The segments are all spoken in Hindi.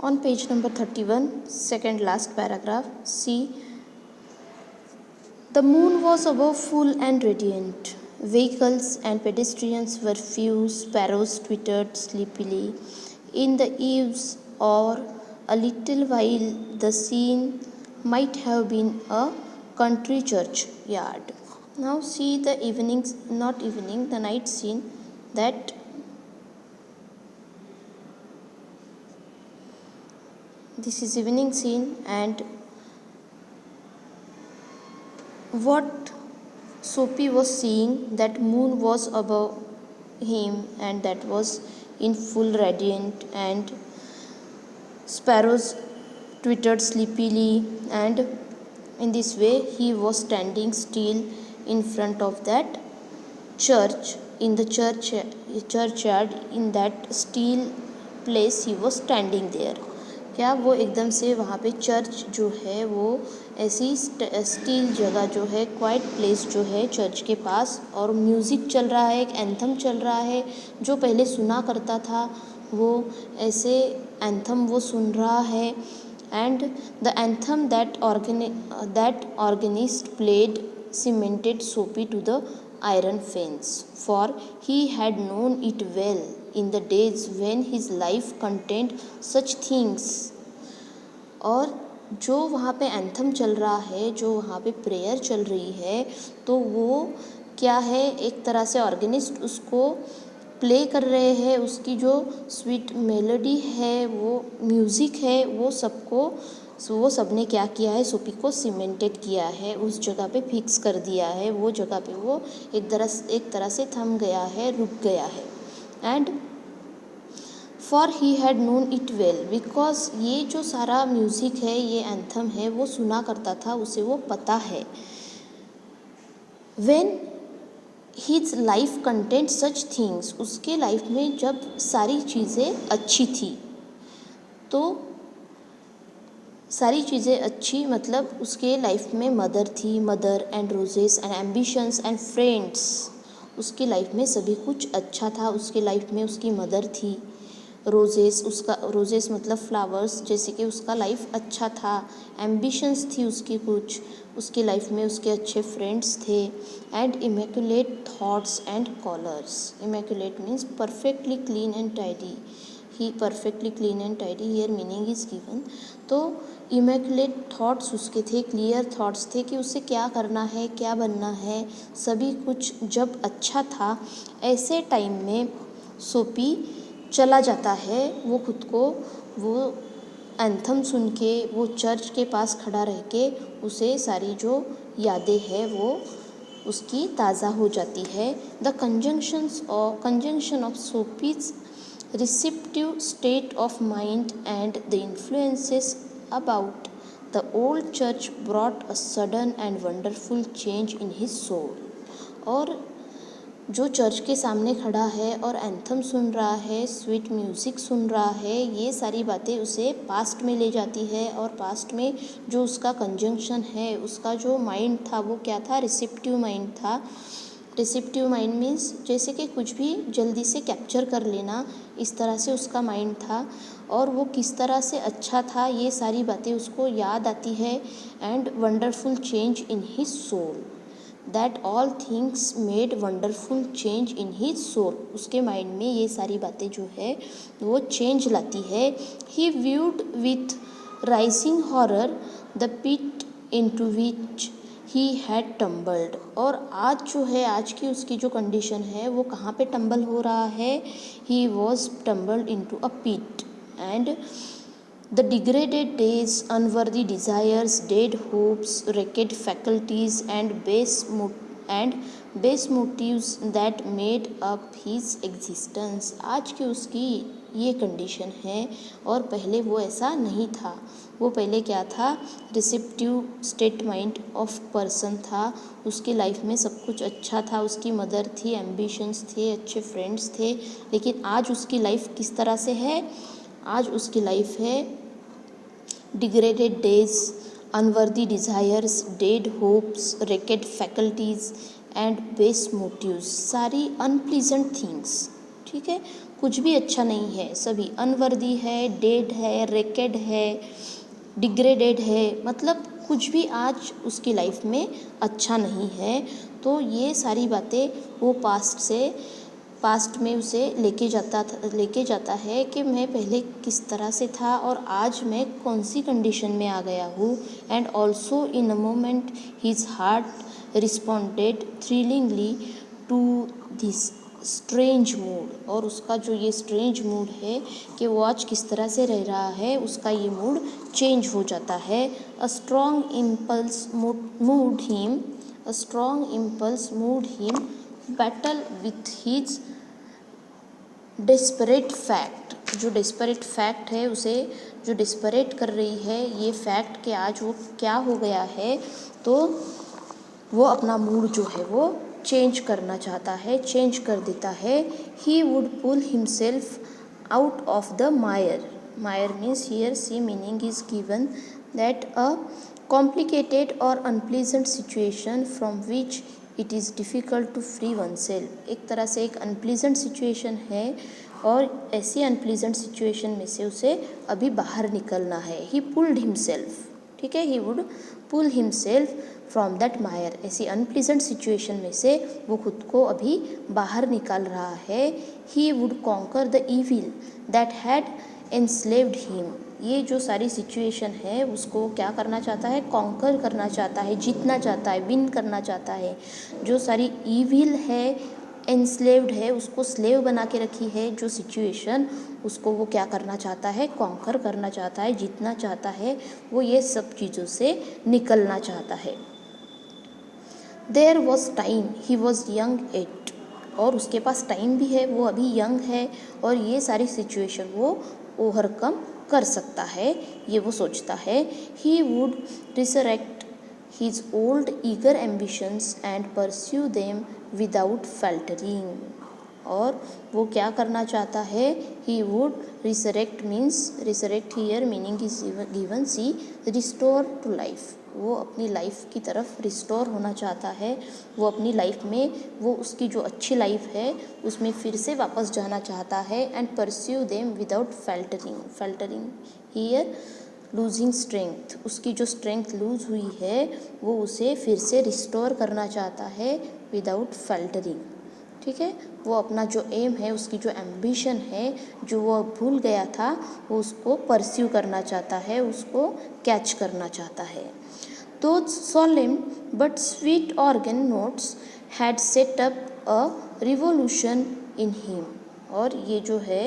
On page number 31, second last paragraph, see, the moon was above full and radiant. Vehicles and pedestrians were few, sparrows twittered sleepily in the eaves, or a little while the scene might have been a country churchyard. Now see the the night scene, that this is evening scene, and what Soapy was seeing, that moon was above him and that was in full radiant, and sparrows twittered sleepily, and in this way he was standing still in front of that church, in the churchyard, in that steel place he was standing there. क्या वो एकदम से वहाँ पे चर्च जो है वो ऐसी स्टील जगह जो है, क्वाइट प्लेस जो है चर्च के पास, और म्यूज़िक चल रहा है, एक एंथम चल रहा है जो पहले सुना करता था, वो ऐसे एंथम वो सुन रहा है. And the anthem that organist played cemented Soapy to the iron fence, for he had known it well in the days when his life contained such things. और जो वहाँ पे एंथम चल रहा है, जो वहाँ पे प्रेयर चल रही है, तो वो क्या है, एक तरह से ऑर्गेनिस्ट उसको प्ले कर रहे हैं, उसकी जो स्वीट मेलोडी है, वो म्यूज़िक है, वो सबने क्या किया है, सोपी को सीमेंटेड किया है, उस जगह पे फिक्स कर दिया है, वो जगह पे वो एक तरह से थम गया है, रुक गया है. And for he had known it well, because ये जो सारा म्यूज़िक है, ये एंथम है, वो सुना करता था, उसे वो पता है. When his life content such things, उसके लाइफ में जब सारी चीज़ें अच्छी थी, तो सारी चीज़ें अच्छी मतलब उसके लाइफ में मदर थी, mother and roses and ambitions and friends, उसकी लाइफ में सभी कुछ अच्छा था. उसके लाइफ में उसकी मदर थी, रोजेस मतलब फ्लावर्स, जैसे कि उसका लाइफ अच्छा था. एम्बिशंस थी उसकी कुछ, उसकी लाइफ में उसके अच्छे फ्रेंड्स थे. And immaculate thoughts and collars, immaculate means perfectly clean and tidy, he perfectly clean and tidy, here meaning is given. तो इमेक्युलेट थॉट्स उसके थे, क्लियर थॉट्स थे कि उसे क्या करना है, क्या बनना है, सभी कुछ जब अच्छा था. ऐसे टाइम में सोपी चला जाता है, वो खुद को वो एंथम सुन के, वो चर्च के पास खड़ा रह के, उसे सारी जो यादें हैं वो उसकी ताज़ा हो जाती है. The conjunction of soapies receptive state of mind and the influences about the old church brought a sudden and wonderful change in his soul. और जो चर्च के सामने खड़ा है और एंथम सुन रहा है, स्वीट म्यूज़िक सुन रहा है, ये सारी बातें उसे पास्ट में ले जाती है. और पास्ट में जो उसका कंजंक्शन है, उसका जो माइंड था वो क्या था, रिसेप्टिव माइंड था. रिसेप्टिव माइंड मीन्स जैसे कि कुछ भी जल्दी से कैप्चर कर लेना, इस तरह से उसका माइंड था. और वो किस तरह से अच्छा था, ये सारी बातें उसको याद आती है. And wonderful change in his soul, that all things made wonderful change in his soul, उसके माइंड में ये सारी बातें जो है वो चेंज लाती है. He viewed with rising horror the pit into which he had tumbled. और आज जो है, आज की उसकी जो कंडीशन है, वो कहाँ पे टम्बल हो रहा है, he was tumbled into a pit. And the degraded days, unworthy desires, dead hopes, wrecked faculties and base motives that made up his existence. आज की उसकी ये कंडीशन है, और पहले वो ऐसा नहीं था. वो पहले क्या था, receptive state mind of person था. उसकी लाइफ में सब कुछ अच्छा था, उसकी मदर थी, एम्बिशंस थे, अच्छे फ्रेंड्स थे. लेकिन आज उसकी लाइफ किस तरह से है, आज उसकी लाइफ है degraded days, unworthy desires, dead hopes, wrecked faculties and base motives, सारी अनप्लीजेंट थिंग्स. ठीक है, कुछ भी अच्छा नहीं है, सभी अनवर्दी है, डेड है, रेकेड है, डिग्रेडेड है, मतलब कुछ भी आज उसकी लाइफ में अच्छा नहीं है। तो ये सारी बातें वो पास्ट में उसे लेके जाता है कि मैं पहले किस तरह से था और आज मैं कौन सी कंडीशन में आ गया हूँ। And also in a moment his heart responded thrillingly to this strange mood, और उसका जो ये स्ट्रेंज मूड है कि वो आज किस तरह से रह रहा है, उसका ये मूड चेंज हो जाता है। A strong impulse mood him battle with his desperate fact. जो डेस्परेट फैक्ट है उसे जो डेस्परेट कर रही है ये फैक्ट कि आज वो क्या हो गया है, तो वो अपना मूड जो है वो चेंज करना चाहता है, चेंज कर देता है। He would pull himself out of the mire means here see meaning is given that a complicated और unpleasant situation from which it is difficult to free oneself. एक तरह से एक अनप्लीजेंट सिचुएशन है और ऐसी अनप्लीजेंट सिचुएशन में से उसे अभी बाहर निकलना है। ही पुल्ड हिमसेल्फ, ठीक है, he would pull himself from that mire. ऐसी अनप्लीजेंट सिचुएशन में से वो खुद को अभी बाहर निकाल रहा है। He would conquer the evil that had enslaved him. ये जो सारी सिचुएशन है उसको क्या करना चाहता है, कॉन्कर करना चाहता है, जीतना चाहता है, विन करना चाहता है। जो सारी ईविल है, एनस्लेव्ड है, उसको स्लेव बना के रखी है जो सिचुएशन, उसको वो क्या करना चाहता है, कॉन्कर करना चाहता है, जीतना चाहता है। वो ये सब चीज़ों से निकलना चाहता है। There was time he was young at, और उसके पास टाइम भी है, वो अभी यंग है और ये सारी सिचुएशन वो ओवरकम कर सकता है, ये वो सोचता है। He would resurrect his old eager ambitions and pursue them without faltering. और वो क्या करना चाहता है, he would resurrect means resurrect here meaning is given see restore to life. वो अपनी लाइफ की तरफ रिस्टोर होना चाहता है, वो अपनी लाइफ में वो उसकी जो अच्छी लाइफ है उसमें फिर से वापस जाना चाहता है। And pursue them without faltering here losing strength, उसकी जो स्ट्रेंथ लूज हुई है वो उसे फिर से रिस्टोर करना चाहता है विदाउट फैल्टरिंग, ठीक है। वो अपना जो एम है, उसकी जो एम्बिशन है, जो वो भूल गया था, वो उसको परस्यू करना चाहता है, उसको कैच करना चाहता है। Those solemn but sweet organ notes had set up a revolution in him। और ये जो है,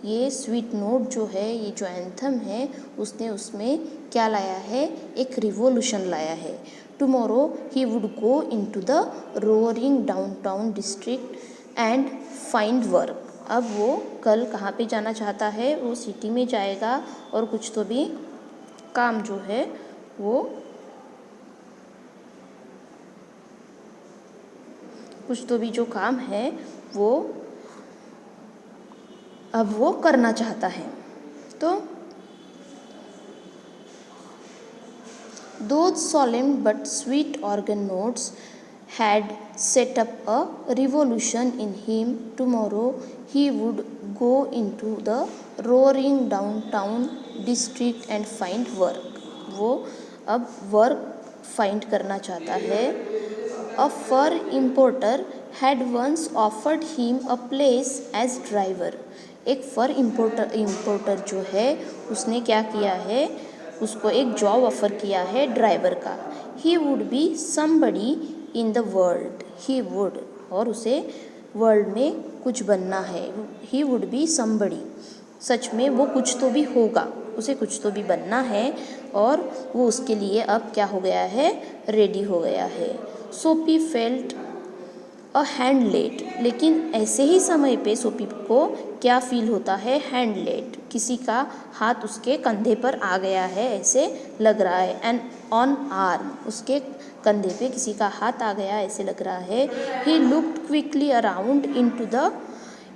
ये स्वीट नोट जो है, ये जो एंथम है, उसने उसमें क्या लाया है, एक रिवोल्यूशन लाया है। Tomorrow he would go into the roaring downtown district and find work. अब वो कल कहाँ पे जाना चाहता है, वो सिटी में जाएगा और कुछ तो भी काम जो है वो कुछ तो भी जो काम है वो अब वो करना चाहता है। तो those solemn but sweet organ notes had set up a revolution in him। Tomorrow he would go into the roaring downtown district and find work। वो अब वर्क फाइंड करना चाहता है। A fur importer had once offered him a place as driver। एक फर इम्पोर्टर जो है उसने क्या किया है, उसको एक जॉब ऑफ़र किया है ड्राइवर का। He would be somebody in the world, he would, और उसे वर्ल्ड में कुछ बनना है। ही वुड बी समबडी, सच में वो कुछ तो भी होगा, उसे कुछ तो भी बनना है और वो उसके लिए अब क्या हो गया है, रेडी हो गया है। सोपी फेल्ट अ हैंडलेट, लेकिन ऐसे ही समय पे सोपी को क्या फील होता है, हैंडलेट, किसी का हाथ उसके कंधे पर आ गया है ऐसे लग रहा है। एंड ऑन आर्म, उसके कंधे पे किसी का हाथ आ गया ऐसे लग रहा है। He looked quickly around into the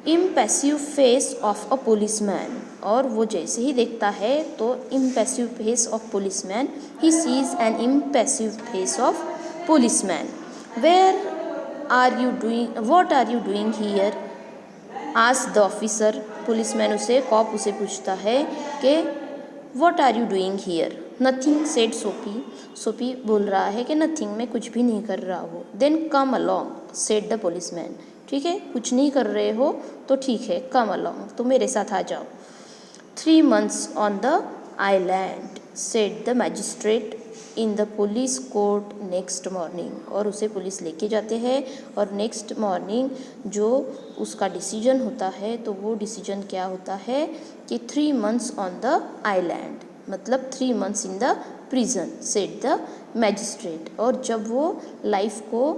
impassive face of a policeman, और वो जैसे ही देखता है तो impassive face of policeman, he sees an impassive face of policeman. Where are you doing, what are you doing here, ask the officer, policeman उसे कॉप उसे पूछता है कि what are you doing here? Nothing said Soapy, Soapy बोल रहा है कि नथिंग, मैं कुछ भी नहीं कर रहा हूँ। Then come along said the policeman, ठीक है, कुछ नहीं कर रहे हो तो ठीक है, कम अलॉन्ग, तो मेरे साथ आ जाओ। 3 months on the island said the magistrate in the police court next morning, और उसे पुलिस लेके जाते हैं और नेक्स्ट मॉर्निंग जो उसका डिसीजन होता है तो वो डिसीजन क्या होता है कि 3 months ऑन द आइलैंड, मतलब 3 months in the prison said the magistrate. और जब वो लाइफ को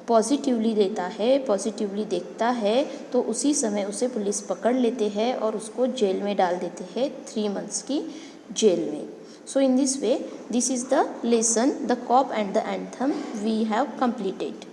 पॉजिटिवली देता है, पॉजिटिवली देखता है, तो उसी समय उसे पुलिस पकड़ लेते हैं और उसको जेल में डाल देते हैं, 3 months की जेल में। So in this way, this is the lesson, the cop and the anthem we have completed.